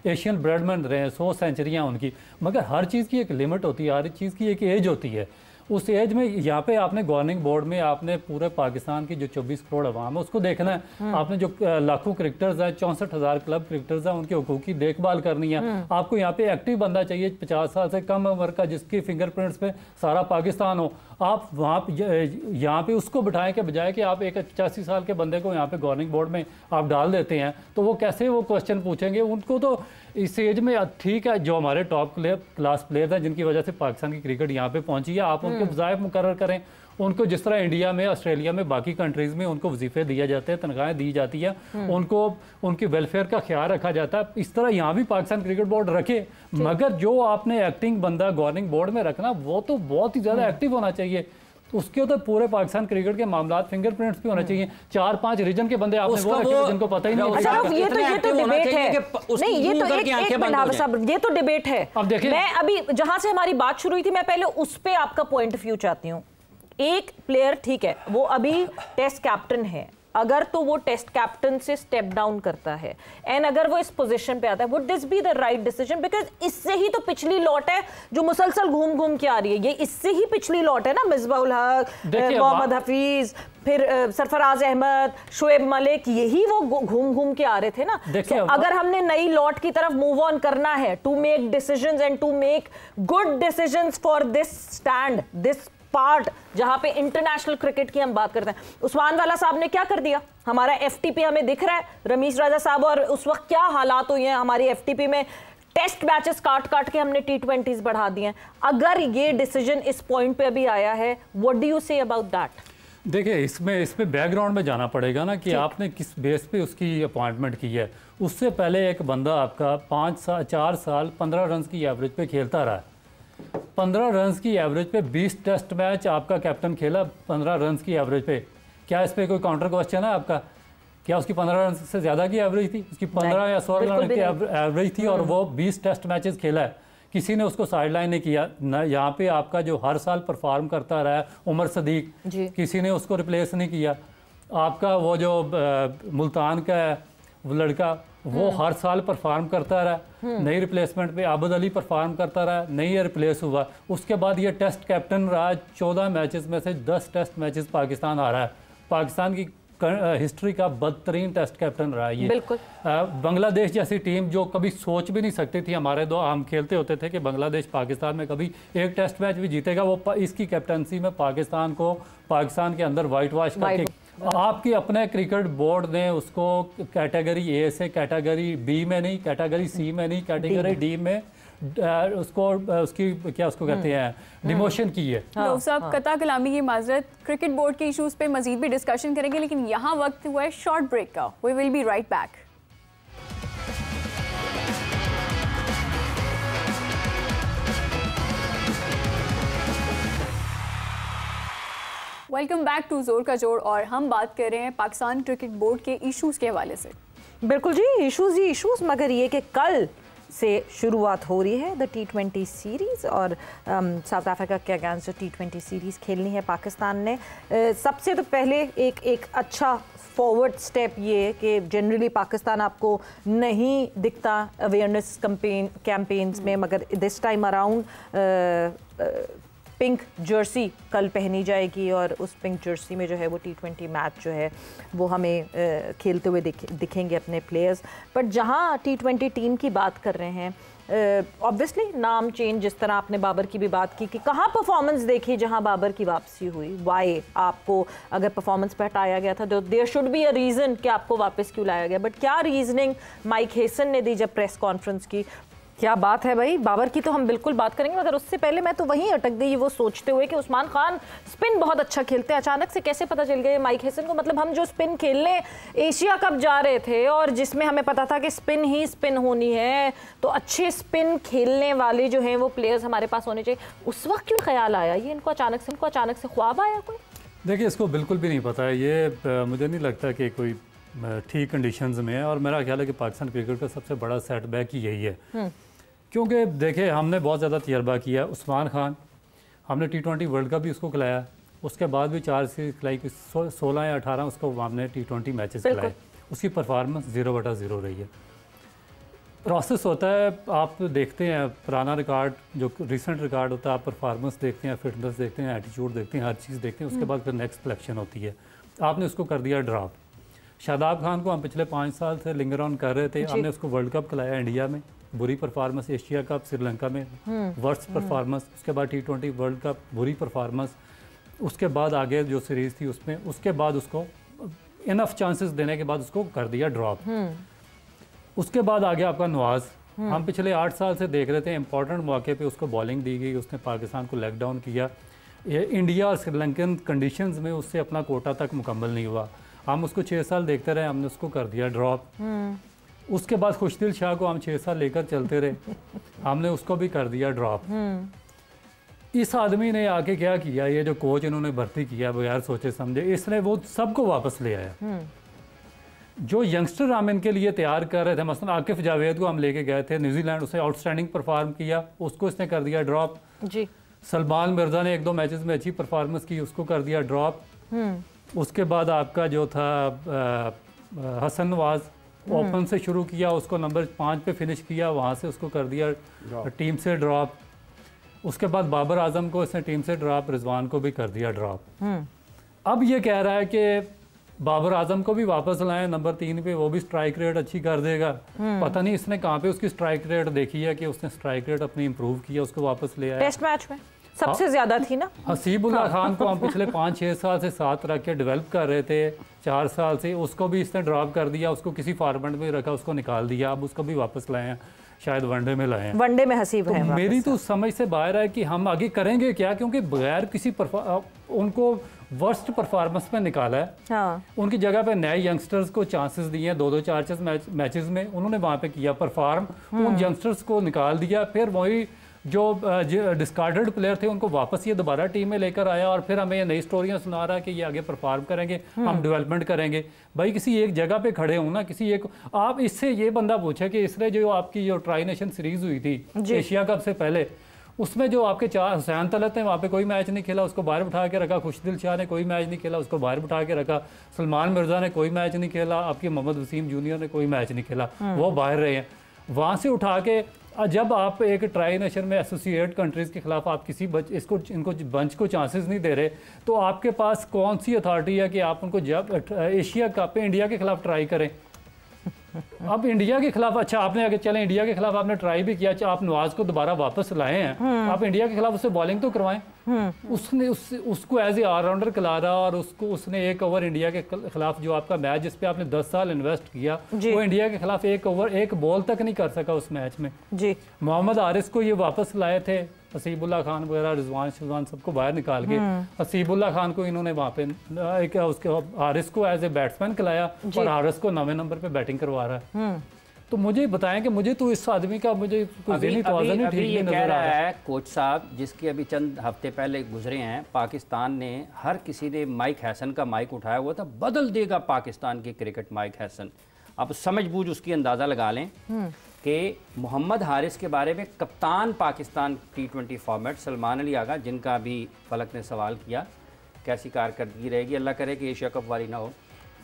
एशियन ब्रेडमैन रहे, 100 सेंचुरियाँ उनकी, मगर हर चीज़ की एक लिमिट होती है, हर चीज़ की एक एज होती है। उस एज में यहाँ पे आपने गवर्निंग बोर्ड में आपने पूरे पाकिस्तान की जो 24 करोड़ अवाम है उसको देखना है। आपने जो लाखों क्रिकेटर्स हैं, 64,000 क्लब क्रिकेटर्स हैं, उनके हुकूक की देखभाल करनी है। आपको यहाँ पे एक्टिव बंदा चाहिए 50 साल से कम उम्र का, जिसकी फिंगरप्रिंट्स पे सारा पाकिस्तान हो। आप वहाँ यहाँ पे उसको बिठाएं के बजाय कि आप एक 85 साल के बंदे को यहाँ पे गवर्निंग बोर्ड में आप डाल देते हैं, तो वो कैसे वो क्वेश्चन पूछेंगे? उनको तो इस एज में ठीक है, जो हमारे टॉप क्लास प्लेयर्स हैं जिनकी वजह से पाकिस्तान की क्रिकेट यहाँ पे पहुंची है, आप उनके वज़ाइफ मुकर्रर करें। उनको जिस तरह इंडिया में, ऑस्ट्रेलिया में, बाकी कंट्रीज़ में उनको वजीफे दिए जाते हैं, तनख्वाहें दी जाती है, उनको उनकी वेलफेयर का ख्याल रखा जाता है, इस तरह यहाँ भी पाकिस्तान क्रिकेट बोर्ड रखे। मगर जो आपने एक्टिंग बंदा गवर्निंग बोर्ड में रखना, वो तो बहुत ही ज़्यादा एक्टिव होना चाहिए। उसके तो पूरे पाकिस्तान क्रिकेट के मामलात फिंगरप्रिंट्स भी होने चाहिए। 4-5 रीजन के बंदे आपने वो रखे जिनको पता ही नहीं। अच्छा ये तो डिबेट है नहीं, ये तो एक मिनट साहब, ये तो डिबेट है। अब देखिए मैं अभी जहां से हमारी बात शुरू हुई थी, मैं पहले उस पे आपका पॉइंट ऑफ व्यू चाहती हूँ। एक प्लेयर ठीक है, वो अभी टेस्ट कैप्टन है, अगर तो वो टेस्ट कैप्टन से स्टेप डाउन करता है एंड अगर वो इस पोजीशन पे आता है, would this be the right decision? Because इससे ही तो पिछली लॉट है जो मुसलसल घूम घूम के आ रही है, ये इससे ही पिछली लॉट है ना, मिसबाउल हक, मोहम्मद हफीज, फिर सरफराज अहमद, शोएब मलिक, यही वो घूम घूम के आ रहे थे ना। तो अगर हमने नई लॉट की तरफ मूव ऑन करना है to make decisions and to make good decisions for this stand, this part जहां पे इंटरनेशनल क्रिकेट की हम बात करते हैं, उस्मान वाला साहब ने क्या कर दिया? हमारा एफटीपी हमें दिख रहा है, रमीश राजा साहब, और उस वक्त क्या हालात हुए हैं हमारी एफटीपी में, टेस्ट मैचेस काट काट के हमने T20s बढ़ा दिए हैं। अगर ये डिसीजन इस पॉइंट पे अभी आया है, what do you say about that? देखिए इसमें बैकग्राउंड में जाना पड़ेगा ना कि आपने किस बेस पे उसकी अपॉइंटमेंट की है। उससे पहले एक बंदा आपका 4 साल 15 रन की एवरेज पे खेलता रहा है। 15 रन की एवरेज पे 20 टेस्ट मैच आपका कैप्टन खेला 15 रन की एवरेज पे। क्या इस पे कोई काउंटर क्वेश्चन है आपका? क्या उसकी 15 रन से ज़्यादा की एवरेज थी? उसकी 15 या 16 रन की एवरेज थी और वो 20 टेस्ट मैचेस खेला है। किसी ने उसको साइडलाइन नहीं किया ना। यहाँ पे आपका जो हर साल परफॉर्म करता रहा है उमर सदीक, किसी ने उसको रिप्लेस नहीं किया। आपका वो जो मुल्तान का है वो लड़का, वो हर साल परफॉर्म करता रहा, नई रिप्लेसमेंट पे आबद अली परफॉर्म करता रहा, नहीं रिप्लेस हुआ। उसके बाद ये टेस्ट कैप्टन रहा, 14 मैचेस में से 10 टेस्ट मैचेस पाकिस्तान आ रहा है। पाकिस्तान की हिस्ट्री का बदतरीन टेस्ट कैप्टन रहा है ये। बिल्कुल। बांग्लादेश जैसी टीम जो कभी सोच भी नहीं सकती थी, हमारे दो हम खेलते होते थे कि बांग्लादेश पाकिस्तान में कभी एक टेस्ट मैच भी जीतेगा, वो इसकी कैप्टनसी में पाकिस्तान के अंदर वाइट वॉश करके आपकी अपने क्रिकेट बोर्ड ने उसको कैटेगरी ए से कैटेगरी बी में नहीं, कैटेगरी सी में नहीं, कैटेगरी डी में उसकी क्या उसको कहते हैं डिमोशन की है। लोग साहब कता कलामी की माजरत, क्रिकेट बोर्ड के इश्यूज पे मजीद भी डिस्कशन करेंगे, लेकिन यहाँ वक्त हुआ है शॉर्ट ब्रेक का। We will be right back. Welcome back to Zor Ka Jor, और हम बात कर रहे हैं पाकिस्तान क्रिकेट बोर्ड के इश्यूज के हवाले से। बिल्कुल जी, इश्यूज ही इश्यूज, मगर ये कि कल से शुरुआत हो रही है द T20 सीरीज़ और साउथ अफ्रीका के अगेंस्ट जो T20 सीरीज़ खेलनी है पाकिस्तान ने। सबसे तो पहले एक अच्छा फॉरवर्ड स्टेप ये है कि जनरली पाकिस्तान आपको नहीं दिखता अवेयरनेस कैंपेन्स में, मगर this time around pink Jersey कल पहनी जाएगी और उस पिंक जर्सी में जो है वो T20 मैच जो है वो हमें खेलते हुए दिखेंगे अपने प्लेयर्स। बट जहाँ T20 टीम की बात कर रहे हैं, ऑब्वियसली नाम चेंज, जिस तरह आपने बाबर की भी बात की कि कहाँ परफॉर्मेंस देखी जहाँ बाबर की वापसी हुई, वाई आपको अगर परफॉर्मेंस पे हटाया गया था तो there should be a reason कि आपको वापस क्यों लाया गया। बट क्या रीजनिंग माइक हेसन ने दी जब प्रेस कॉन्फ्रेंस की, क्या बात है भाई। बाबर की तो हम बिल्कुल बात करेंगे, मगर उससे पहले मैं तो वहीं अटक गई वो सोचते हुए कि उस्मान खान स्पिन बहुत अच्छा खेलते हैं, अचानक से कैसे पता चल गया माइक हेसन को? मतलब हम जो स्पिन खेलने एशिया कप जा रहे थे और जिसमें हमें पता था कि स्पिन ही स्पिन होनी है, तो अच्छे स्पिन खेलने वाले जो हैं वो प्लेयर्स हमारे पास होने चाहिए, उस वक्त क्यों ख्याल आया ये इनको अचानक से ख्वाब आया कोई? देखिए इसको बिल्कुल भी नहीं पता है, ये मुझे नहीं लगता कि कोई ठीक कंडीशंस में है। और मेरा ख्याल है कि पाकिस्तान क्रिकेट का सबसे बड़ा सेटबैक ही यही है, क्योंकि देखिए हमने बहुत ज़्यादा तजर्बा किया। उस्मान खान हमने T20 वर्ल्ड कप भी उसको खिलाया, उसके बाद भी 4 सीरीज खिलाई, 16 या 18 उसको हमने T20 मैचेस खिलाए, उसकी परफॉर्मेंस 0/0 रही है। प्रोसेस होता है, आप देखते हैं पुराना रिकॉर्ड, जो रिसेंट रिकॉर्ड होता है, आप परफॉर्मेंस देखते हैं, फिटनेस देखते हैं, एटीट्यूड देखते हैं, हर चीज़ देखते हैं, उसके बाद फिर नेक्स्ट सिलेक्शन होती है। आपने उसको कर दिया ड्रॉप। शादाब खान को हम पिछले 5 साल से लिंगर ऑन कर रहे थे, हमने उसको वर्ल्ड कप खिलाया इंडिया में, बुरी परफॉर्मेंस, एशिया कप श्रीलंका में वर्स्ट परफॉर्मेंस, उसके बाद T20 वर्ल्ड कप बुरी परफॉर्मेंस, उसके बाद आगे जो सीरीज़ थी उसमें, उसके बाद उसको इनफ चांसेस देने के बाद उसको कर दिया ड्रॉप। उसके बाद आ गया आपका नवाज। हम पिछले 8 साल से देख रहे थे, इंपॉर्टेंट मौके पे उसको बॉलिंग दी गई, उसने पाकिस्तान को लेग डाउन किया। ये इंडिया और श्रीलंकन कंडीशंस में उससे अपना कोटा तक मुकम्मल नहीं हुआ। हम उसको 6 साल देखते रहे, हमने उसको कर दिया ड्रॉप। उसके बाद खुशदिल शाह को हम 6 साल लेकर चलते रहे, हमने उसको भी कर दिया ड्रॉप। इस आदमी ने आके क्या किया, ये जो कोच इन्होंने भर्ती किया बगैर सोचे समझे, इसने वो सबको वापस ले आया। जो यंगस्टर हम इनके लिए तैयार कर रहे थे, मसलन आकिफ जावेद को हम लेके गए थे न्यूजीलैंड, उसे आउटस्टैंडिंग परफॉर्म किया, उसको इसने कर दिया ड्रॉप जी। सलमान मिर्ज़ा ने 1-2 मैचेस में अच्छी परफॉर्मेंस की, उसको कर दिया ड्रॉप। उसके बाद आपका जो था हसन नवाज, ओपन से शुरू किया, उसको नंबर 5 पे फिनिश किया, वहाँ से उसको कर दिया टीम से ड्रॉप। उसके बाद बाबर आजम को इसने टीम से ड्रॉप, रिजवान को भी कर दिया ड्रॉप। अब ये कह रहा है कि बाबर आजम को भी वापस लाएं नंबर 3 पे, वो भी स्ट्राइक रेट अच्छी कर देगा। पता नहीं इसने कहाँ पे उसकी स्ट्राइक रेट देखी है कि उसने स्ट्राइक रेट अपनी इंप्रूव किया, उसको वापस ले आया। टेस्ट मैच में सबसे ज्यादा थी ना। हसीबुल्ला खान को हम पिछले 5-6 साल से साथ रख के डेवलप कर रहे थे, 4 साल से, उसको भी इसने ड्रॉप कर दिया, उसको किसी फॉर्मेट में रखा, उसको निकाल दिया, अब उसको भी वापस लाए हैं, शायद वनडे में लाए हैं। वनडे में हसीब है। मेरी तो समझ से बाहर है कि हम आगे करेंगे क्या, क्योंकि बगैर किसी उनको वर्स्ट परफॉर्मेंस में निकाला है। हाँ। उनकी जगह पे नए यंगस्टर्स को चांसेस दिए हैं, 2-2 4 मैचेस में उन्होंने वहाँ पे किया परफॉर्म, उन यंगस्टर्स को निकाल दिया, फिर वही जो डिस्कार्डेड प्लेयर थे उनको वापस ये दोबारा टीम में लेकर आया, और फिर हमें ये नई स्टोरियाँ सुना रहा है कि ये आगे परफॉर्म करेंगे, हम डेवलपमेंट करेंगे। भाई किसी एक जगह पे खड़े हो ना, किसी एक, आप इससे ये बंदा पूछे कि इसने जो आपकी जो ट्राई नेशन सीरीज हुई थी एशिया कप से पहले, उसमें जो आपके 4 हुसैन तलत हैं, वहाँ पे कोई मैच नहीं खेला, उसको बाहर बिठा के रखा। खुशदिल शाह ने कोई मैच नहीं खेला, उसको बाहर बिठा के रखा। सलमान मिर्ज़ा ने कोई मैच नहीं खेला, आपके मोहम्मद वसीम जूनियर ने कोई मैच नहीं खेला, वो बाहर रहे हैं। वहाँ से उठा के जब आप एक ट्राई नेशन में एसोसिएट कंट्रीज़ के खिलाफ आप किसी इनको बंच को चांसेस नहीं दे रहे, तो आपके पास कौन सी अथॉरिटी है कि आप उनको जब एशिया कप पे इंडिया के खिलाफ ट्राई करें। अब इंडिया के खिलाफ, अच्छा आपने आगे चले इंडिया के खिलाफ आपने ट्राई भी किया, अच्छा आप नवाज को दोबारा वापस लाए हैं, आप इंडिया के खिलाफ उससे बॉलिंग तो करवाएं। उसने उसको एज ए ऑलराउंडर खिला रहा, और उसने 1 ओवर इंडिया के खिलाफ जो आपका मैच जिस पे आपने 10 साल इन्वेस्ट किया, वो इंडिया के खिलाफ 1 ओवर 1 बॉल तक नहीं कर सका उस मैच में जी। मोहम्मद हारिस को ये वापस लाए थे, हसीबुल्ला खान वगैरह, रिजवान सबको बाहर निकाल के, हसीबुल्ला खान को इन्होंने वहाँ पे एक उसके हारिस को एज ए बैट्समैन खिलाया, और हारिस को 9वें नंबर पे बैटिंग करवा रहा है। तो मुझे बताएं कि मुझे तो इस आदमी का मुझे कोई ज़हनी तवाज़ुन नहीं ठीक नहीं नजर आ रहा है। कोच साहब जिसके अभी चंद हफ्ते पहले गुजरे हैं, पाकिस्तान ने, हर किसी ने माइक हैसन का माइक उठाया हुआ था, बदल देगा पाकिस्तान की क्रिकेट माइक हैसन। आप समझ बूझ उसकी अंदाज़ा लगा लें कि मोहम्मद हारिस के बारे में कप्तान पाकिस्तान T20 फॉर्मेट सलमान अली आगा, जिनका भी फलक ने सवाल किया कैसी कारकर्दगी रहेगी, अल्लाह करे कि एशिया कप वाली ना हो,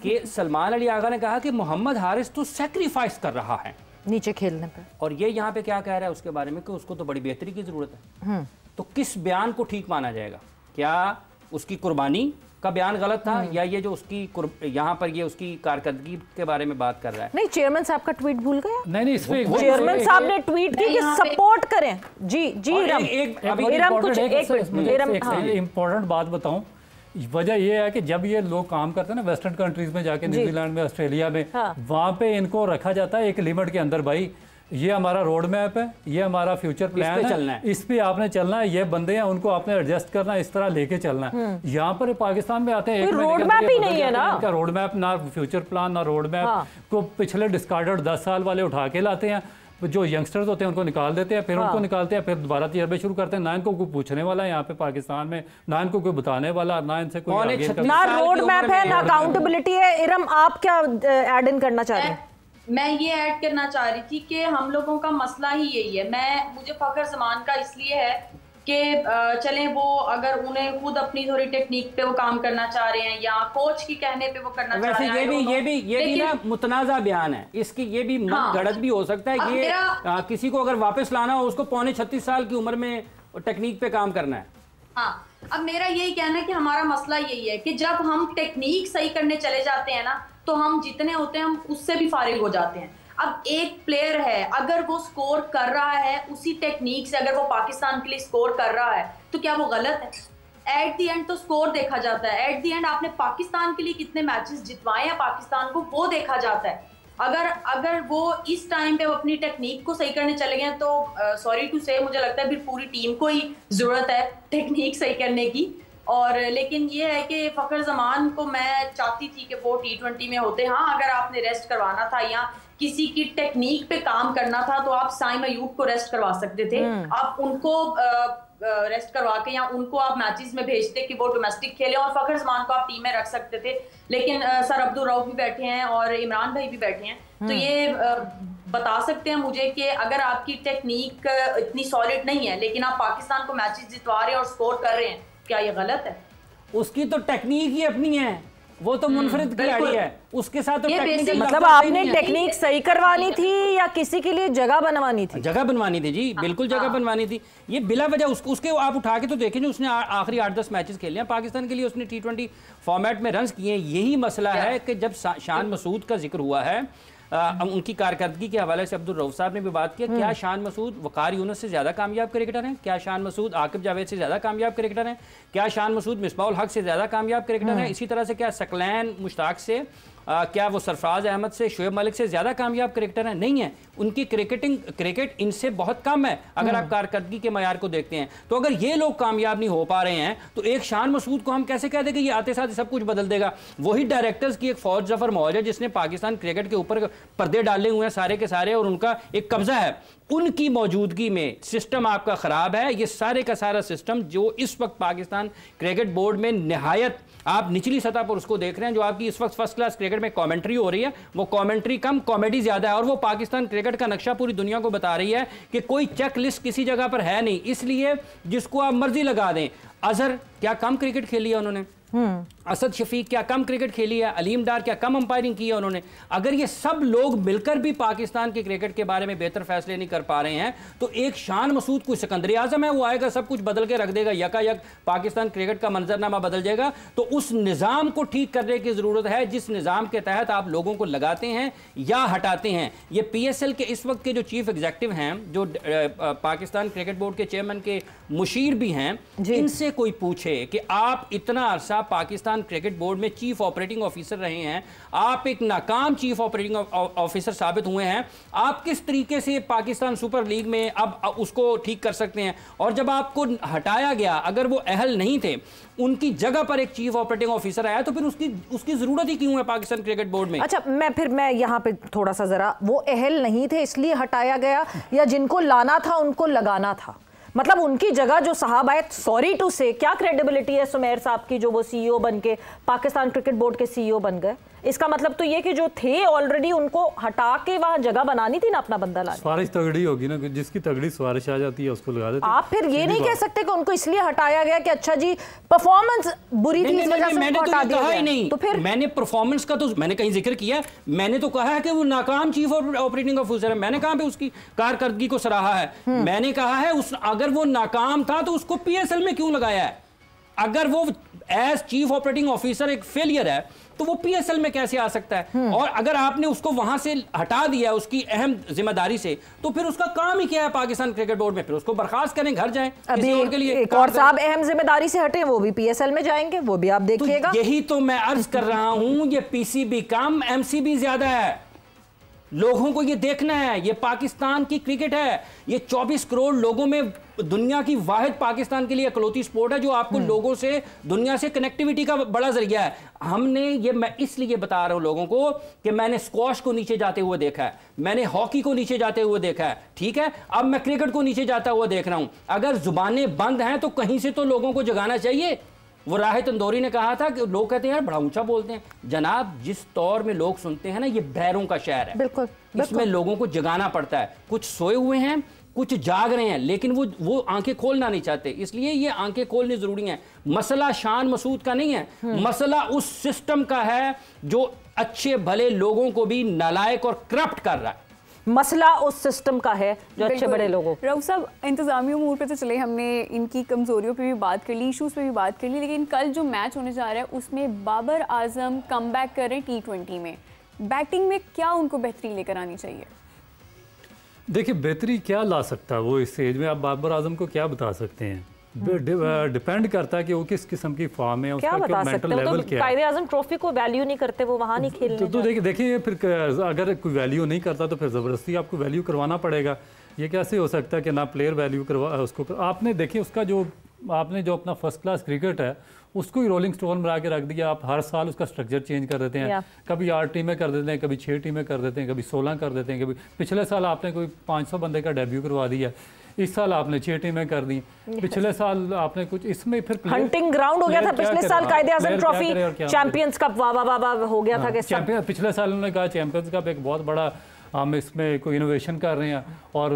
कि सलमान अली आगा ने कहा कि मोहम्मद हारिस तो सैक्रिफाइस कर रहा है नीचे खेलने पे, और ये यहाँ पे क्या कह रहा है उसके बारे में कि उसको तो बड़ी बेहतरी की ज़रूरत है। तो किस बयान को ठीक माना जाएगा? क्या उसकी कुर्बानी का बयान गलत था, या ये जो उसकी यहाँ पर ये उसकी कारकर्दगी के बारे में बात कर रहा है? नहीं, चेयरमैन साहब का ट्वीट भूल गया। नहीं इसमें चेयरमैन साहब ने ट्वीट की कि सपोर्ट करें। जी इम्पोर्टेंट बात बताऊं, वजह यह है कि जब ये लोग काम करते हैं ना वेस्टर्न कंट्रीज में जाके, न्यूजीलैंड में, ऑस्ट्रेलिया में, वहाँ पे इनको रखा जाता है एक लिमिट के अंदर, भाई ये हमारा रोड मैप है, ये हमारा फ्यूचर प्लान है, इस पे आपने चलना है, ये बंदे हैं उनको आपने एडजस्ट करना है, इस तरह लेके चलना है। यहाँ पर पाकिस्तान में आते हैं, रोड मैप ही नहीं है ना, इनका रोड मैप ना फ्यूचर प्लान ना रोड मैप को पिछले डिस्कार्डेड 10 साल वाले उठा के लाते हैं, जो यंगस्टर्स होते हैं उनको निकाल देते हैं, फिर उनको निकालते हैं, फिर दोबारा तजर्बे शुरू करते हैं। ना इनको कोई पूछने वाला है यहाँ पे पाकिस्तान में, ना इनको कोई बताने वाला, ना इनसे कोई ना रोड मैप है, ना अकाउंटेबिलिटी है। इरम, आप क्या ऐड इन करना चाह रहे हैं? मैं ये ऐड करना चाह रही थी कि हम लोगों का मसला ही यही है। मुझे फखर जमान का इसलिए है कि चलें वो अगर उन्हें खुद अपनी थोड़ी टेक्निक पे वो काम करना चाह रहे हैं, या कोच की कहने पे वो करना चाह रहे हैं। ये भी ना मुतनाज़ा बयान है, इसकी ये भी गलत भी हो सकता है। ये किसी को अगर वापस लाना हो उसको 35 साल की उम्र में टेक्निक पे काम करना है। हाँ, अब मेरा यही कहना है कि हमारा मसला यही है कि जब हम टेक्निक सही करने चले जाते हैं ना, तो हम जितने होते हैं हम उससे भी फारिग हो जाते हैं। अब एक प्लेयर है, अगर वो स्कोर कर रहा है उसी टेक्निक से, अगर वो पाकिस्तान के लिए स्कोर कर रहा है, तो क्या वो गलत है? एट द एंड तो स्कोर देखा जाता है। एट द एंड आपने पाकिस्तान के लिए कितने मैचेस जितवाए हैं पाकिस्तान को, वो देखा जाता है। अगर वो इस टाइम पे वो अपनी टेक्निक को सही करने चले गए, तो सॉरी टू से मुझे लगता है फिर पूरी टीम को ही जरूरत है टेक्निक सही करने की। और लेकिन ये है कि फखर जमान को मैं चाहती थी कि वो T20 में होते। हाँ, अगर आपने रेस्ट करवाना था या किसी की टेक्निक पे काम करना था तो आप साइम अयूब को रेस्ट करवा सकते थे। आप उनको रेस्ट करवा के या उनको आप मैचेस में भेजते कि वो डोमेस्टिक खेले और फखर जमान को आप टीम में रख सकते थे, लेकिन सर अब्दुल रऊफ भी बैठे हैं और इमरान भाई भी बैठे हैं, तो ये बता सकते हैं मुझे कि अगर आपकी टेक्निक इतनी सॉलिड नहीं है लेकिन आप पाकिस्तान को मैचेस जितवा रहे हैं और स्कोर कर रहे हैं, क्या ये गलत है? उसकी तो टेक्निक ही अपनी है, वो तो मुनफरिद खिलाड़ी है, उसके साथ तो टेक्निक मतलब आपने टेक्निक सही करवानी थी या किसी के लिए जगह बनवानी थी? जगह बनवानी थी जी, बिल्कुल जगह बनवानी थी। ये बिला वजह उसके आप उठा के तो देखें, उसने आखिरी 8-10 मैचेस खेले हैं पाकिस्तान के लिए, उसने T20 फॉर्मेट में रन्स किए हैं। यही मसला है कि जब शान मसूद का जिक्र हुआ है, उनकी कारकर्दगी के हवाले से अब्दुल रऊफ साहब ने भी बात किया, क्या शान मसूद वकार यूनुस से ज़्यादा कामयाब क्रिकेटर हैं? क्या शान मसूद आकिब जावेद से ज़्यादा कामयाब क्रिकेटर हैं? क्या शान मसूद मिसबाउल हक से ज़्यादा कामयाब क्रिकेटर हैं? इसी तरह से क्या सकलैन मुश्ताक से क्या वो सरफराज अहमद से, शोएब मलिक से ज़्यादा कामयाब क्रिकेटर हैं? नहीं है। उनकी क्रिकेट इनसे बहुत कम है अगर आप कारकर्दगी के मयार को देखते हैं। तो अगर ये लोग कामयाब नहीं हो पा रहे हैं तो एक शान मसूद को हम कैसे कह दें कि ये आते साथ सब कुछ बदल देगा? वही डायरेक्टर्स की एक फौज जफर मौज है जिसने पाकिस्तान क्रिकेट के ऊपर पर्दे डाले हुए हैं सारे के सारे, और उनका एक कब्जा है। उनकी मौजूदगी में सिस्टम आपका ख़राब है। ये सारे का सारा सिस्टम जो इस वक्त पाकिस्तान क्रिकेट बोर्ड में निहायत आप निचली सतह पर उसको देख रहे हैं, जो आपकी इस वक्त फर्स्ट क्लास क्रिकेट में कमेंट्री हो रही है, वो कमेंट्री कम कॉमेडी ज़्यादा है, और वो पाकिस्तान क्रिकेट का नक्शा पूरी दुनिया को बता रही है कि कोई चेक लिस्ट किसी जगह पर है नहीं। इसलिए जिसको आप मर्जी लगा दें, अजहर क्या कम क्रिकेट खेली है उन्होंने? असद शफीक क्या कम क्रिकेट खेली है? अलीम डार क्या कम अंपायरिंग की है उन्होंने? अगर ये सब लोग मिलकर भी पाकिस्तान के क्रिकेट के बारे में बेहतर फैसले नहीं कर पा रहे हैं तो एक शान मसूद कोई सिकंदर आजम है, वो आएगा सब कुछ बदल के रख देगा, यकायक पाकिस्तान क्रिकेट का मंजरनामा बदल जाएगा। तो उस निज़ाम को ठीक करने की ज़रूरत है जिस निज़ाम के तहत आप लोगों को लगाते हैं या हटाते हैं। ये PSL के इस वक्त के जो चीफ एग्जीक्यूटिव हैं, जो पाकिस्तान क्रिकेट बोर्ड के चेयरमैन के मुशीर भी हैं, इनसे कोई पूछे कि आप इतना अरसा पाकिस्तान क्रिकेट बोर्ड में चीफ ऑपरेटिंग ऑफिसर रहे हैं, आप एक नाकाम चीफ ऑपरेटिंग ऑफिसर साबित हुए हैं, आप किस तरीके से पाकिस्तान सुपर लीग में अब उसको ठीक कर सकते हैं? और जब आपको हटाया गया, अगर वो अहल नहीं थे, उनकी जगह पर एक चीफ ऑपरेटिंग ऑफिसर आया, तो फिर उसकी जरूरत ही क्यों है पाकिस्तान क्रिकेट बोर्ड में? अच्छा, मैं यहाँ पे थोड़ा सा जरा, वो अहल नहीं थे इसलिए हटाया गया या जिनको लाना था उनको लगाना था? मतलब उनकी जगह जो साहब आए, सॉरी टू से, क्या क्रेडिबिलिटी है सुमेर साहब की जो वो CEO बन के पाकिस्तान क्रिकेट बोर्ड के CEO बन गए? इसका मतलब तो ये कि जो थे ऑलरेडी उनको हटा के वहां जगह बनानी थी ना अपना बंदा लाने। सिफारिश तगड़ी होगी ना, जिसकी तगड़ी सिफारिश आ जाती है उसको लगा देते। आप फिर ये नहीं कह सकते कि उनको इसलिए हटाया गया कि अच्छा जी परफॉर्मेंस बुरी थी इस वजह से उनको हटा दिया गया। नहीं, तो फिर मैंने परफॉर्मेंस का तो मैंने कहीं जिक्र किया, मैंने तो कहा है कि वो नाकाम चीफ ऑपरेटिंग ऑफिसर है। मैंने कहा पे उसकी कारकर्दगी को सराहा है। मैंने कहा है अगर वो नाकाम था तो उसको PSL में क्यों लगाया है? अगर वो एज चीफ ऑपरेटिंग ऑफिसर एक फेलियर है तो वो PSL में कैसे आ सकता है? और अगर आपने उसको वहां से हटा दिया उसकी अहम जिम्मेदारी से, तो फिर उसका काम ही क्या है पाकिस्तान क्रिकेट बोर्ड में? फिर उसको बर्खास्त करें, घर जाएं। अभी और के लिए एक और साहब अहम जिम्मेदारी से हटे, वो भी PSL में जाएंगे, वो भी आप देखिएगा। तो यही तो मैं अर्ज कर रहा हूं, ये PCB कम MCB ज्यादा है। लोगों को ये देखना है, ये पाकिस्तान की क्रिकेट है, ये 24 करोड़ लोगों में दुनिया की वाहिद पाकिस्तान के लिए इकलौती स्पोर्ट है जो आपको लोगों से, दुनिया से कनेक्टिविटी का बड़ा जरिया है। हमने ये, मैं इसलिए बता रहा हूं लोगों को कि मैंने स्क्वॉश को नीचे जाते हुए देखा है, मैंने हॉकी को नीचे जाते हुए देखा है, ठीक है? अब मैं क्रिकेट को नीचे जाता हुआ देख रहा हूं। अगर जुबानें बंद हैं तो कहीं से तो लोगों को जगाना चाहिए। वो राहित तंदूरी ने कहा था कि लोग कहते हैं यार बड़ा ऊंचा बोलते हैं। जनाब, जिस तौर में लोग सुनते हैं ना, ये बहरों का शहर है। बिल्कुल, इसमें लोगों को जगाना पड़ता है। कुछ सोए हुए हैं, कुछ जाग रहे हैं, लेकिन वो आंखें खोलना नहीं चाहते, इसलिए ये आंखें खोलनी जरूरी है। मसला शान मसूद का नहीं है, मसला उस सिस्टम का है जो अच्छे भले लोगों को भी नालायक और करप्ट कर रहा है। मसला उस सिस्टम का है जो अच्छे बड़े लोगों। रऊफ साहब, इंतजामी उमूर पे तो चले, हमने इनकी कमजोरियों पे भी बात कर ली, इश्यूज पे भी बात कर ली, लेकिन कल जो मैच होने जा रहा है उसमें बाबर आजम कम बैक कर रहे हैं T20 में। बैटिंग में क्या उनको बेहतरी लेकर आनी चाहिए? देखिए, बेहतरी क्या ला सकता है वो इस एज में? आप बाबर आजम को क्या बता सकते हैं? डिपेंड करता है कि वो किस किस्म की फॉर्म है, उसका क्या मेंटल लेवल क्या है। कायदे आज़म ट्रॉफी को वैल्यू नहीं करते, वो वहाँ नहीं खेलने। तो देखिए फिर अगर कोई वैल्यू नहीं करता तो फिर ज़बरदस्ती आपको वैल्यू करवाना पड़ेगा। ये कैसे हो सकता है कि ना प्लेयर वैल्यू करवा उसको आपने देखिए उसका जो आपने जो अपना फर्स्ट क्लास क्रिकेट है उसको ही रोलिंग स्टोन बना के रख दिया। आप हर साल उसका स्ट्रक्चर चेंज कर देते हैं, कभी 8 टीमें कर देते हैं, कभी 6 टीमें कर देते हैं, कभी 16 कर देते हैं, कभी पिछले साल आपने कोई 500 बंदे का डेब्यू करवा दिया। इस साल आपने 6 टीमें कर दी, पिछले साल आपने कुछ इसमें फिर हंटिंग ग्राउंड हो गया था पिछले साल, कायदे आज़म ट्रॉफी, चैंपियंस कप वाह वाह वाह हो गया था कि पिछले साल उन्होंने कहा चैंपियंस कप एक बहुत बड़ा हम इसमें कोई इनोवेशन कर रहे हैं, और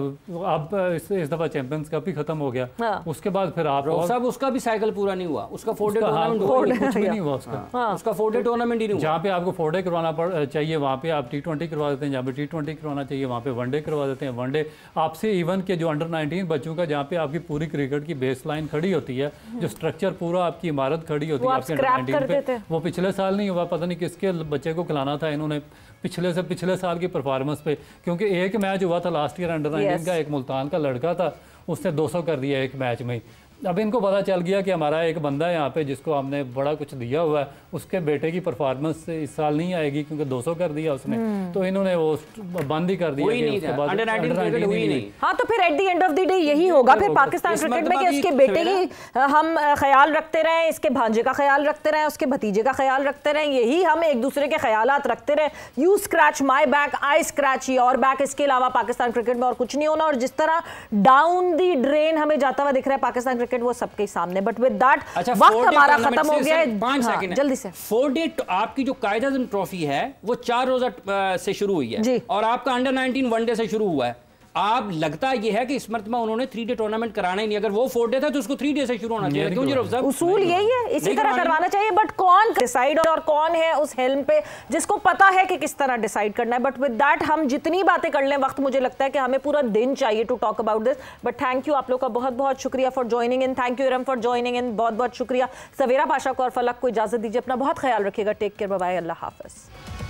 अब इस दफा चैंपियंस कप भी खत्म हो गया। उसके बाद फिर आप सब उसका भी साइकिल पूरा नहीं हुआ, उसका 4 डे टूर्नामेंट कुछ भी नहीं हुआ उसका 4 डे टूर्नामेंट ही नहीं हुआ। जहाँ पे आपको 4 डे करवाना चाहिए वहाँ पे आप T20 करवा देते हैं, जहाँ पे T20 करवाना चाहिए वहाँ पे 1 डे करवा देते हैं। 1 डे आपसे इवन के जो अंडर 19 बच्चों का, जहाँ पे आपकी पूरी क्रिकेट की बेस लाइन खड़ी होती है, जो स्ट्रक्चर पूरा आपकी इमारत खड़ी होती है आपके अंडर 19 पे, वो पिछले साल नहीं हुआ। पता नहीं किसके बच्चे को खिलाना था इन्होंने पिछले साल की परफॉर्मेंस पे, क्योंकि एक मैच हुआ था लास्ट ईयर अंडर 19 का, एक मुल्तान का लड़का था, उसने 200 कर दिया एक मैच में। अब इनको पता चल गया कि हमारा एक बंदा है यहाँ पे जिसको हमने बड़ा कुछ दिया हुआ है, उसके बेटे की परफॉर्मेंस इस साल नहीं आएगी क्योंकि 200 कर दिया उसने, तो इन्होंने वो बंद ही कर दिया कि उसके बाद अंडर 19 हुई नहीं। हाँ, तो फिर at the end of the day यही होगा फिर पाकिस्तान क्रिकेट में कि इसके बेटे की हम ख्याल रखते रहें, इसके भांजे का ख्याल रखते रहें, उसके भतीजे का ख्याल रखते रहें, यही हम एक दूसरे के ख्यालात रखते रहें। You scratch my back, I scratch your back, इसके अलावा पाकिस्तान क्रिकेट में और कुछ नहीं होना। और जिस तरह डाउन दी ड्रेन हमें जाता हुआ दिख रहा है पाकिस्तान क्रिकेट, वो सबके सामने। बट विद दैट वक्त हमारा खत्म हो गया है। 5 सेकंड जल्दी से 4 डे आपकी जो कायदे आज़म ट्रॉफी है वो 4 रोजा से शुरू हुई है और आपका अंडर 19 1 डे से शुरू हुआ है। आप लगता ये है कि इस मरतबा उन्होंने 3 डे टूर्नामेंट कराना ही नहीं, अगर वो 4 डे था तो उसको 3 डे से शुरू होना चाहिए। क्यों जी उसूल यही है, इसी तरह करवाना चाहिए। बट कौन डिसाइड और कौन है उस हेल्म पे जिसको पता है कि किस तरह डिसाइड करना है। बट विद दैट हम जितनी बातें कर लें वक्त, मुझे लगता है कि हमें पूरा दिन चाहिए to talk about this. But thank you आप लोग का बहुत बहुत शुक्रिया for joining in. Thank you Iram for joining in, बहुत बहुत शुक्रिया। सवेरा पाशा को और फलक को इजाजत दीजिए, अपना बहुत ख्याल रखिएगा। टेक केयर, बाय बाय, अल्लाह हाफिज।